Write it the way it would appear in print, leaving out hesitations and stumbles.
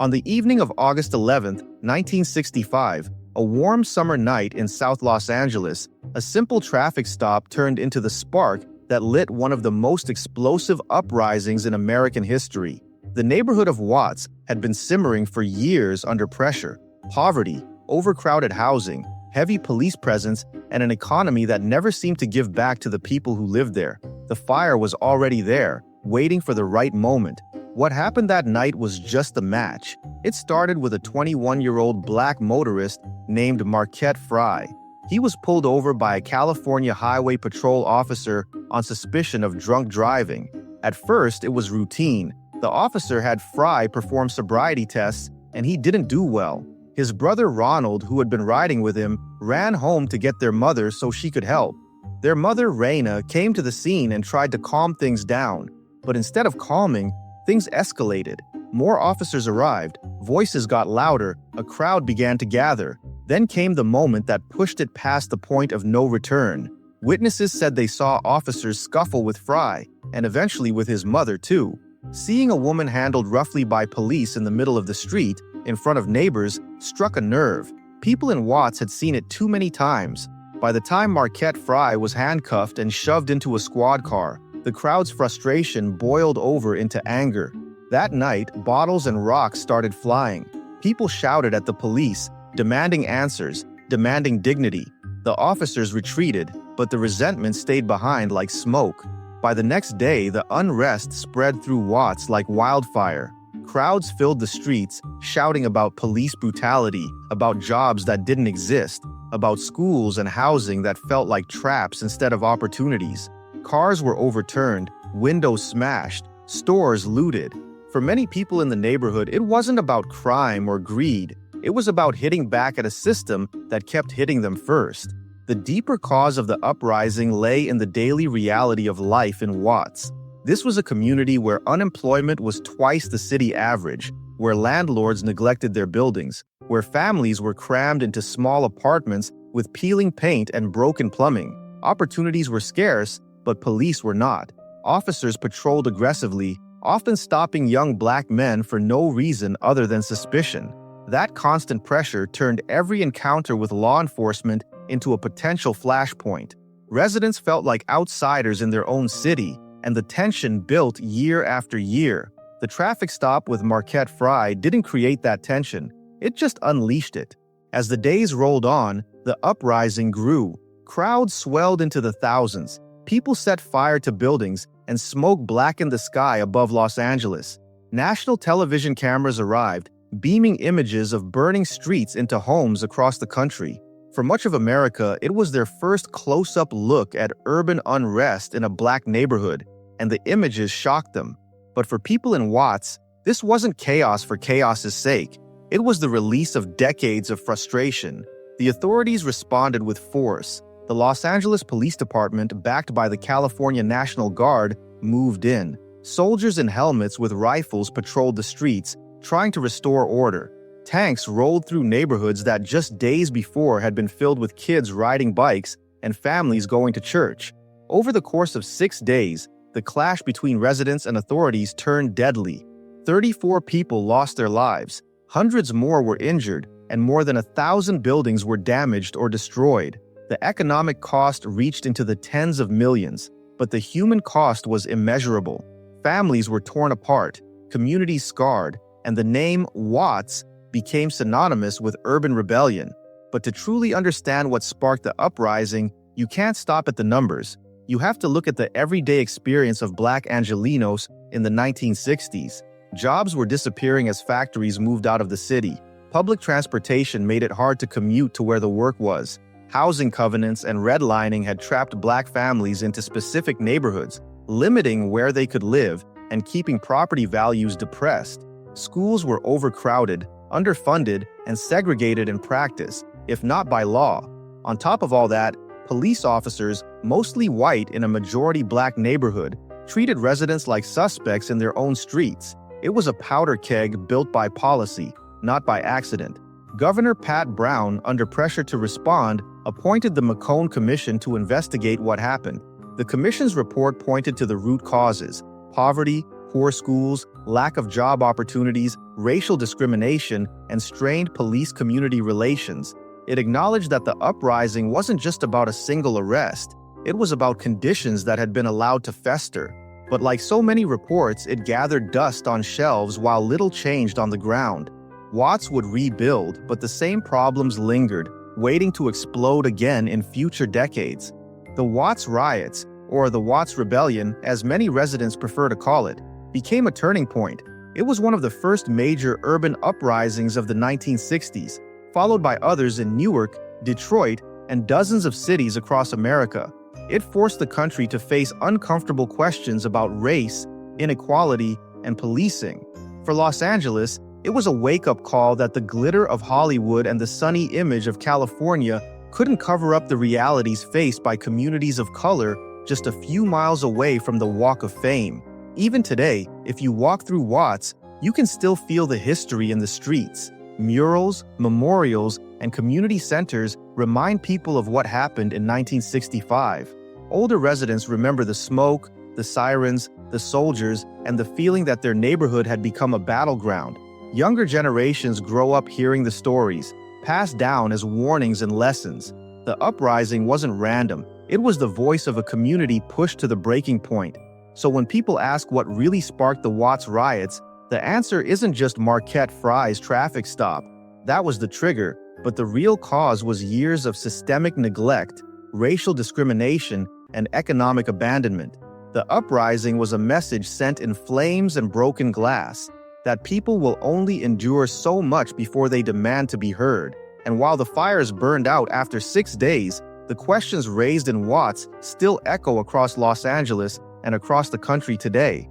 On the evening of August 11, 1965, a warm summer night in South Los Angeles, a simple traffic stop turned into the spark that lit one of the most explosive uprisings in American history. The neighborhood of Watts had been simmering for years under pressure: poverty, overcrowded housing, heavy police presence, and an economy that never seemed to give back to the people who lived there. The fire was already there, waiting for the right moment. What happened that night was just a match. It started with a 21-year-old black motorist named Marquette Fry. He was pulled over by a California Highway Patrol officer on suspicion of drunk driving. At first, it was routine. The officer had Fry perform sobriety tests, and he didn't do well. His brother Ronald, who had been riding with him, ran home to get their mother so she could help. Their mother, Raina, came to the scene and tried to calm things down. But instead of calming, things escalated. More officers arrived, voices got louder, a crowd began to gather. Then came the moment that pushed it past the point of no return. Witnesses said they saw officers scuffle with Fry, and eventually with his mother too. Seeing a woman handled roughly by police in the middle of the street, in front of neighbors, struck a nerve. People in Watts had seen it too many times. By the time Marquette Fry was handcuffed and shoved into a squad car, the crowd's frustration boiled over into anger. That night, bottles and rocks started flying. People shouted at the police, demanding answers, demanding dignity. The officers retreated, but the resentment stayed behind like smoke. By the next day, the unrest spread through Watts like wildfire. Crowds filled the streets, shouting about police brutality, about jobs that didn't exist, about schools and housing that felt like traps instead of opportunities. Cars were overturned, windows smashed, stores looted. For many people in the neighborhood, it wasn't about crime or greed. It was about hitting back at a system that kept hitting them first. The deeper cause of the uprising lay in the daily reality of life in Watts. This was a community where unemployment was twice the city average, where landlords neglected their buildings, where families were crammed into small apartments with peeling paint and broken plumbing. Opportunities were scarce, but police were not. Officers patrolled aggressively, often stopping young black men for no reason other than suspicion. That constant pressure turned every encounter with law enforcement into a potential flashpoint. Residents felt like outsiders in their own city, and the tension built year after year. The traffic stop with Marquette Fry didn't create that tension, it just unleashed it. As the days rolled on, the uprising grew. Crowds swelled into the thousands. People set fire to buildings, and smoke blackened the sky above Los Angeles. National television cameras arrived, beaming images of burning streets into homes across the country. For much of America, it was their first close-up look at urban unrest in a black neighborhood, and the images shocked them. But for people in Watts, this wasn't chaos for chaos's sake. It was the release of decades of frustration. The authorities responded with force. The Los Angeles Police Department, backed by the California National Guard, moved in. Soldiers in helmets with rifles patrolled the streets, trying to restore order. Tanks rolled through neighborhoods that just days before had been filled with kids riding bikes and families going to church. Over the course of 6 days, the clash between residents and authorities turned deadly. 34 people lost their lives, hundreds more were injured, and more than 1,000 buildings were damaged or destroyed. The economic cost reached into the tens of millions, but the human cost was immeasurable. Families were torn apart, communities scarred, and the name Watts became synonymous with urban rebellion. But to truly understand what sparked the uprising, you can't stop at the numbers. You have to look at the everyday experience of black Angelenos in the 1960s. Jobs were disappearing as factories moved out of the city. Public transportation made it hard to commute to where the work was. Housing covenants and redlining had trapped black families into specific neighborhoods, limiting where they could live and keeping property values depressed. Schools were overcrowded, underfunded, and segregated in practice, if not by law. On top of all that, police officers, mostly white in a majority black neighborhood, treated residents like suspects in their own streets. It was a powder keg built by policy, not by accident. Governor Pat Brown, under pressure to respond, appointed the McCone Commission to investigate what happened. The commission's report pointed to the root causes: poverty, poor schools, lack of job opportunities, racial discrimination, and strained police-community relations. It acknowledged that the uprising wasn't just about a single arrest. It was about conditions that had been allowed to fester. But like so many reports, it gathered dust on shelves while little changed on the ground. Watts would rebuild, but the same problems lingered, waiting to explode again in future decades. The Watts Riots, or the Watts Rebellion, as many residents prefer to call it, became a turning point. It was one of the first major urban uprisings of the 1960s, followed by others in Newark, Detroit, and dozens of cities across America. It forced the country to face uncomfortable questions about race, inequality, and policing. For Los Angeles, it was a wake-up call that the glitter of Hollywood and the sunny image of California couldn't cover up the realities faced by communities of color just a few miles away from the Walk of Fame. Even today, if you walk through Watts, you can still feel the history in the streets. Murals, memorials, and community centers remind people of what happened in 1965. Older residents remember the smoke, the sirens, the soldiers, and the feeling that their neighborhood had become a battleground. Younger generations grow up hearing the stories, passed down as warnings and lessons. The uprising wasn't random. It was the voice of a community pushed to the breaking point. So when people ask what really sparked the Watts riots, the answer isn't just Marquette Fry's traffic stop. That was the trigger, but the real cause was years of systemic neglect, racial discrimination, and economic abandonment. The uprising was a message sent in flames and broken glass, that people will only endure so much before they demand to be heard. And while the fires burned out after 6 days, the questions raised in Watts still echo across Los Angeles and across the country today.